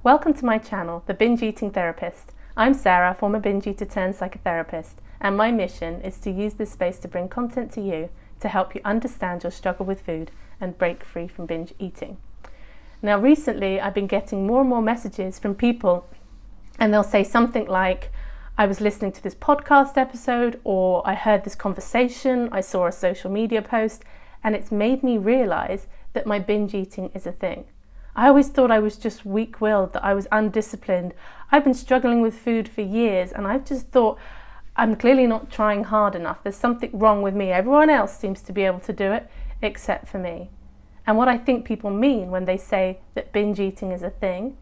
Welcome to my channel, The Binge Eating Therapist. I'm Sarah, former binge eater turned psychotherapist, and my mission is to use this space to bring content to you to help you understand your struggle with food and break free from binge eating. Now recently I've been getting more and more messages from people, and they'll say something like, I was listening to this podcast episode, or I heard this conversation, I saw a social media post, and it's made me realise that my binge eating is a thing. I always thought I was just weak-willed, that I was undisciplined. I've been struggling with food for years, and I've just thought I'm clearly not trying hard enough. There's something wrong with me. Everyone else seems to be able to do it except for me. And what I think people mean when they say that binge eating is a thing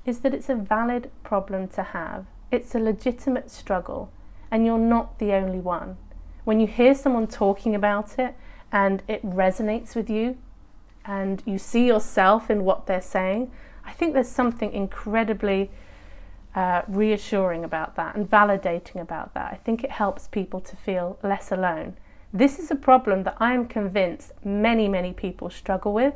is that it's a valid problem to have. It's a legitimate struggle, and you're not the only one. When you hear someone talking about it and it resonates with you, and you see yourself in what they're saying, I think there's something incredibly reassuring about that and validating about that. I think it helps people to feel less alone. This is a problem that I am convinced many people struggle with,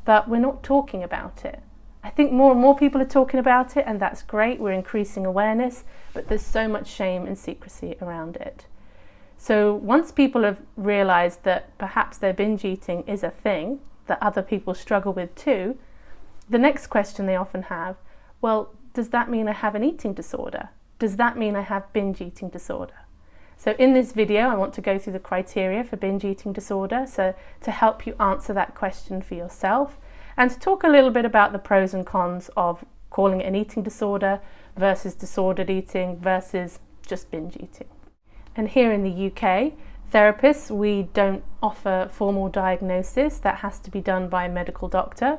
but we're not talking about it. I think more and more people are talking about it, and that's great. We're increasing awareness, but there's so much shame and secrecy around it. So once people have realized that perhaps their binge eating is a thing that other people struggle with too, the next question they often have, well, does that mean I have an eating disorder? Does that mean I have binge eating disorder? So in this video, I want to go through the criteria for binge eating disorder, so to help you answer that question for yourself, and to talk a little bit about the pros and cons of calling it an eating disorder versus disordered eating versus just binge eating. And here in the UK, therapists, we don't offer formal diagnosis. That has to be done by a medical doctor.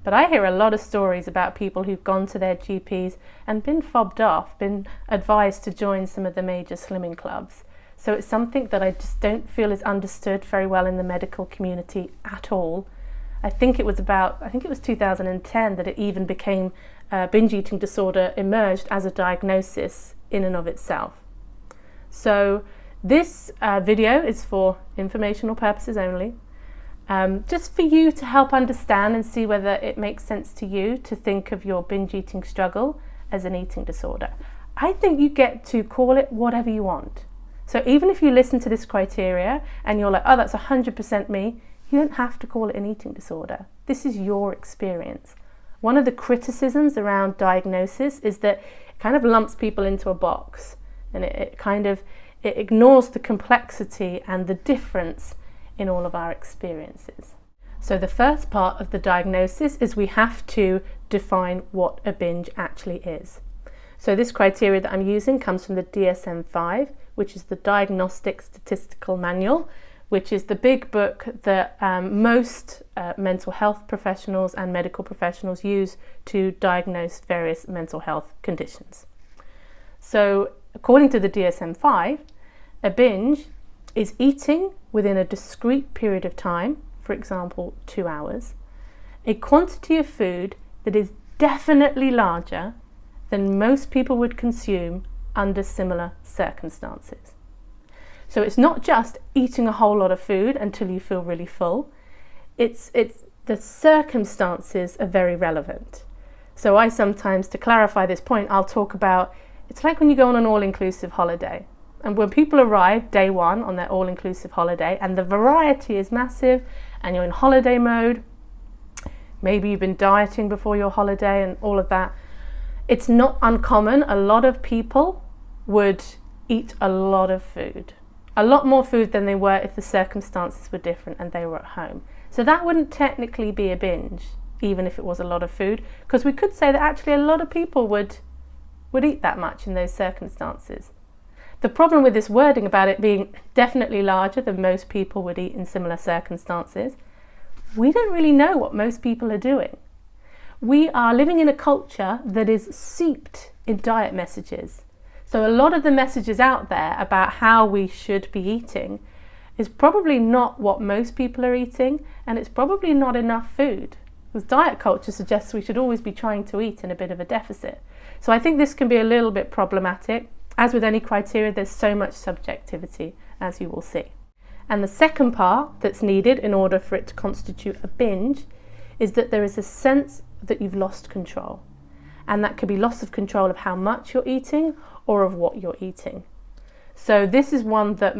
But I hear a lot of stories about people who've gone to their GPs and been fobbed off, been advised to join some of the major slimming clubs. So it's something that I just don't feel is understood very well in the medical community at all. I think it was 2010 that it even became binge eating disorder emerged as a diagnosis in and of itself. So this video is for informational purposes only, just for you to help understand and see whether it makes sense to you to think of your binge eating struggle as an eating disorder. I think you get to call it whatever you want. So even if you listen to this criteria and you're like, oh, that's 100% me, you don't have to call it an eating disorder. This is your experience. One of the criticisms around diagnosis is that it kind of lumps people into a box, and it ignores the complexity and the difference in all of our experiences. So the first part of the diagnosis is we have to define what a binge actually is. So this criteria that I'm using comes from the DSM-5, which is the Diagnostic Statistical Manual, which is the big book that most mental health professionals and medical professionals use to diagnose various mental health conditions. So according to the DSM-5, a binge is eating within a discrete period of time, for example, 2 hours, a quantity of food that is definitely larger than most people would consume under similar circumstances. So it's not just eating a whole lot of food until you feel really full. It's the circumstances are very relevant. So I sometimes, to clarify this point, I'll talk about, it's like when you go on an all-inclusive holiday. And when people arrive day one on their all-inclusive holiday and the variety is massive and you're in holiday mode, maybe you've been dieting before your holiday and all of that, it's not uncommon. A lot of people would eat a lot of food. A lot more food than they were if the circumstances were different and they were at home. So that wouldn't technically be a binge, even if it was a lot of food, because we could say that actually a lot of people would eat that much in those circumstances. The problem with this wording about it being definitely larger than most people would eat in similar circumstances, we don't really know what most people are doing. We are living in a culture that is steeped in diet messages. So a lot of the messages out there about how we should be eating is probably not what most people are eating, and it's probably not enough food. Because diet culture suggests we should always be trying to eat in a bit of a deficit. So I think this can be a little bit problematic. As with any criteria, there's so much subjectivity, as you will see. And the second part that's needed in order for it to constitute a binge is that there is a sense that you've lost control. And that could be loss of control of how much you're eating or of what you're eating. So this is one that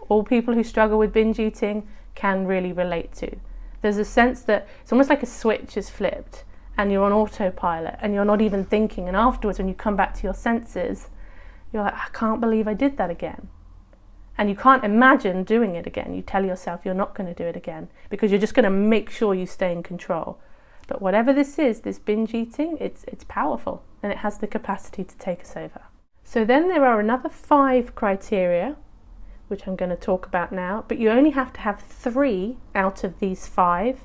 all people who struggle with binge eating can really relate to. There's a sense that it's almost like a switch is flipped and you're on autopilot and you're not even thinking. And afterwards, when you come back to your senses, you're like, I can't believe I did that again. And you can't imagine doing it again. You tell yourself you're not going to do it again because you're just going to make sure you stay in control. But whatever this is, this binge eating, it's powerful and it has the capacity to take us over. So then there are another 5 criteria, which I'm going to talk about now, but you only have to have 3 out of these 5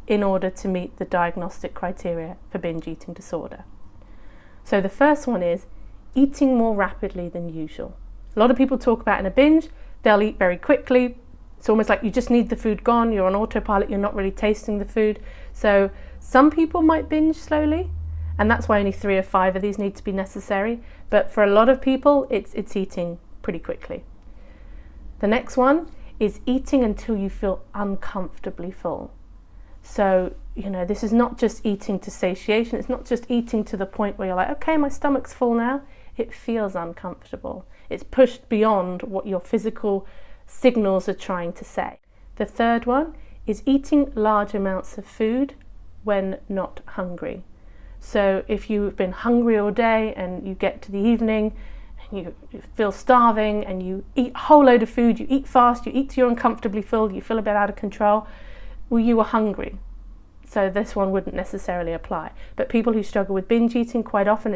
in order to meet the diagnostic criteria for binge eating disorder. So the first one is eating more rapidly than usual. A lot of people talk about in a binge, they'll eat very quickly. It's almost like you just need the food gone, you're on autopilot, you're not really tasting the food. So some people might binge slowly, and that's why only 3 or 5 of these need to be necessary. But for a lot of people, it's eating pretty quickly. The next one is eating until you feel uncomfortably full. So, this is not just eating to satiation. It's not just eating to the point where you're like, okay, my stomach's full now. It feels uncomfortable. It's pushed beyond what your physical signals are trying to say. The third one is eating large amounts of food when not hungry. So if you've been hungry all day and you get to the evening and you feel starving and you eat a whole load of food, you eat fast, you eat till you're uncomfortably full, you feel a bit out of control, well, you were hungry. So this one wouldn't necessarily apply. But people who struggle with binge eating, quite often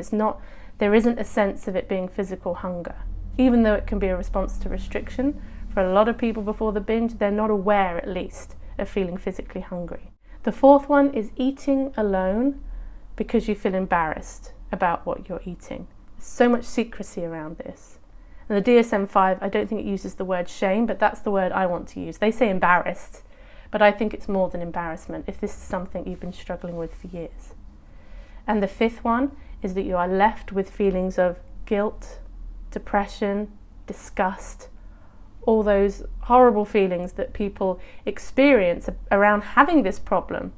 there isn't a sense of it being physical hunger. Even though it can be a response to restriction, for a lot of people before the binge, they're not aware at least of feeling physically hungry. The fourth one is eating alone because you feel embarrassed about what you're eating. There's so much secrecy around this. And the DSM-5, I don't think it uses the word shame, but that's the word I want to use. They say embarrassed, but I think it's more than embarrassment if this is something you've been struggling with for years. And the fifth one is that you are left with feelings of guilt, depression, disgust, all those horrible feelings that people experience around having this problem.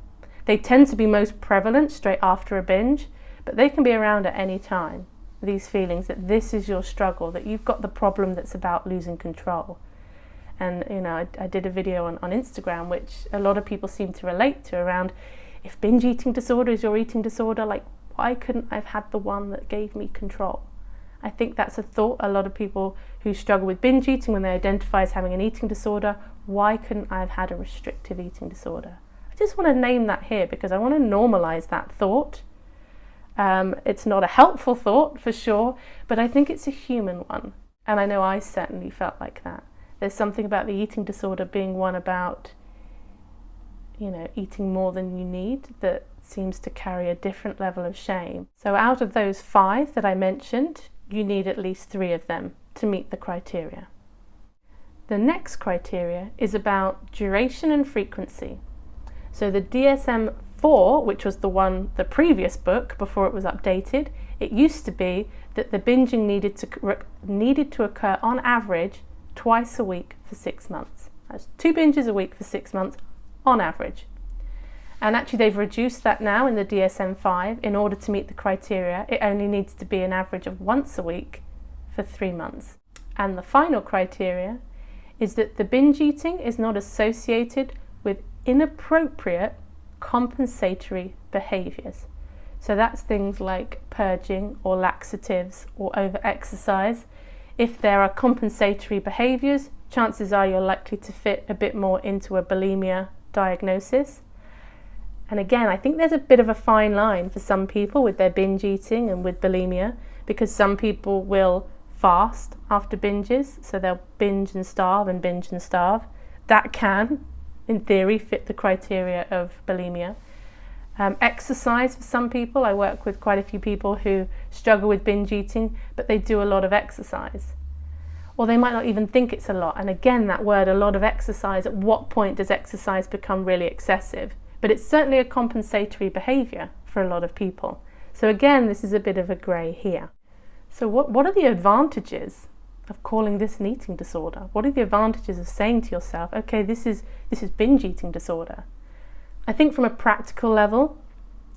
They tend to be most prevalent straight after a binge, but they can be around at any time. These feelings that this is your struggle, that you've got the problem that's about losing control. And I did a video on Instagram, which a lot of people seem to relate to, around if binge eating disorder is your eating disorder, like why couldn't I have had the one that gave me control? I think that's a thought a lot of people who struggle with binge eating, when they identify as having an eating disorder, why couldn't I have had a restrictive eating disorder? I just want to name that here because I want to normalize that thought. It's not a helpful thought for sure, but I think it's a human one. And I know I certainly felt like that. There's something about the eating disorder being one about, eating more than you need that seems to carry a different level of shame. So out of those 5 that I mentioned, you need at least 3 of them to meet the criteria. The next criteria is about duration and frequency. So the DSM-4, which was the previous book before it was updated, it used to be that the binging needed to occur on average twice a week for 6 months. That's 2 binges a week for 6 months on average. And actually they've reduced that now in the DSM-5 in order to meet the criteria. It only needs to be an average of once a week for 3 months. And the final criteria is that the binge eating is not associated with inappropriate compensatory behaviours. So that's things like purging or laxatives or over-exercise. If there are compensatory behaviours, chances are you're likely to fit a bit more into a bulimia diagnosis. And again, I think there's a bit of a fine line for some people with their binge eating and with bulimia, because some people will fast after binges, so they'll binge and starve and binge and starve. That can, in theory, fit the criteria of bulimia. Exercise for some people. I work with quite a few people who struggle with binge eating, but they do a lot of exercise. Or they might not even think it's a lot. And again, that word, a lot of exercise, at what point does exercise become really excessive? But it's certainly a compensatory behaviour for a lot of people. So again, this is a bit of a grey here. So what are the advantages of calling this an eating disorder? What are the advantages of saying to yourself, okay, this is binge eating disorder? I think from a practical level,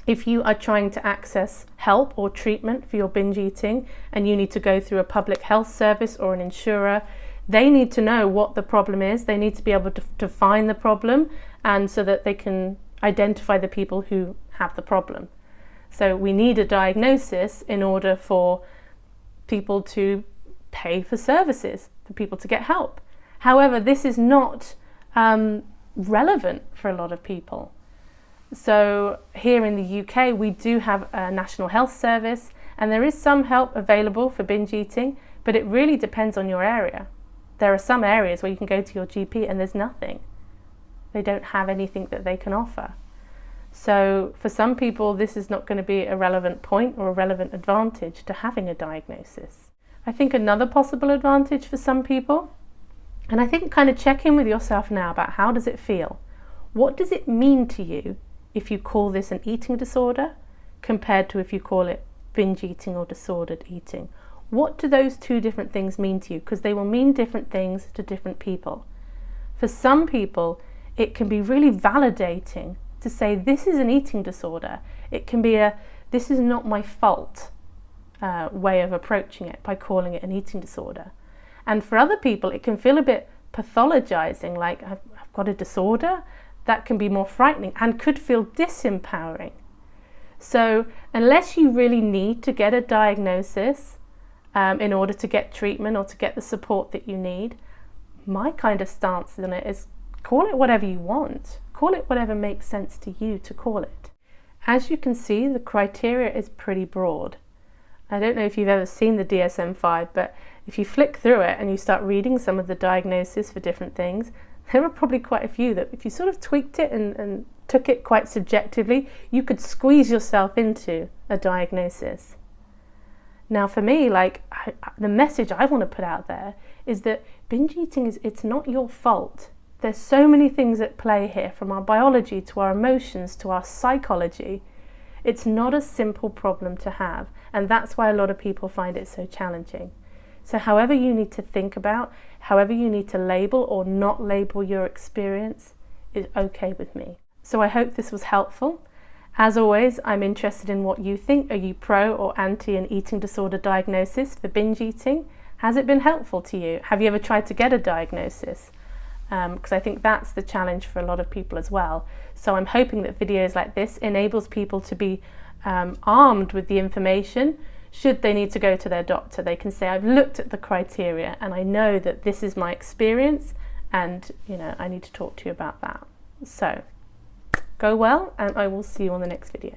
If you are trying to access help or treatment for your binge eating and you need to go through a public health service or an insurer, they need to know what the problem is. They need to be able to define the problem, and so that they can identify the people who have the problem. So we need a diagnosis in order for people to pay for services, for people to get help. However, this is not relevant for a lot of people. So here in the UK, we do have a National Health Service, and there is some help available for binge eating, but it really depends on your area. There are some areas where you can go to your GP and there's nothing. They don't have anything that they can offer. So for some people, this is not going to be a relevant point or a relevant advantage to having a diagnosis. I think another possible advantage for some people, and I think kind of check in with yourself now about how does it feel? What does it mean to you if you call this an eating disorder compared to if you call it binge eating or disordered eating? What do those two different things mean to you? Because they will mean different things to different people. For some people, it can be really validating to say this is an eating disorder. It can be a this is not my fault way of approaching it by calling it an eating disorder. And for other people, it can feel a bit pathologizing, like I've got a disorder. That can be more frightening and could feel disempowering. So unless you really need to get a diagnosis in order to get treatment or to get the support that you need, my kind of stance on it is call it whatever you want. Call it whatever makes sense to you to call it. As you can see, the criteria is pretty broad. I don't know if you've ever seen the DSM-5, but if you flick through it and you start reading some of the diagnoses for different things, there are probably quite a few that if you sort of tweaked it and took it quite subjectively, you could squeeze yourself into a diagnosis. Now for me, the message I want to put out there is that binge eating it's not your fault. There's so many things at play here, from our biology to our emotions to our psychology. It's not a simple problem to have, and that's why a lot of people find it so challenging. So however you need to think about, however you need to label or not label your experience is okay with me. So I hope this was helpful. As always, I'm interested in what you think. Are you pro or anti an eating disorder diagnosis for binge eating? Has it been helpful to you? Have you ever tried to get a diagnosis? Because I think that's the challenge for a lot of people as well. So I'm hoping that videos like this enables people to be armed with the information. Should they need to go to their doctor, they can say, I've looked at the criteria and I know that this is my experience, and I need to talk to you about that. So go well, and I will see you on the next video.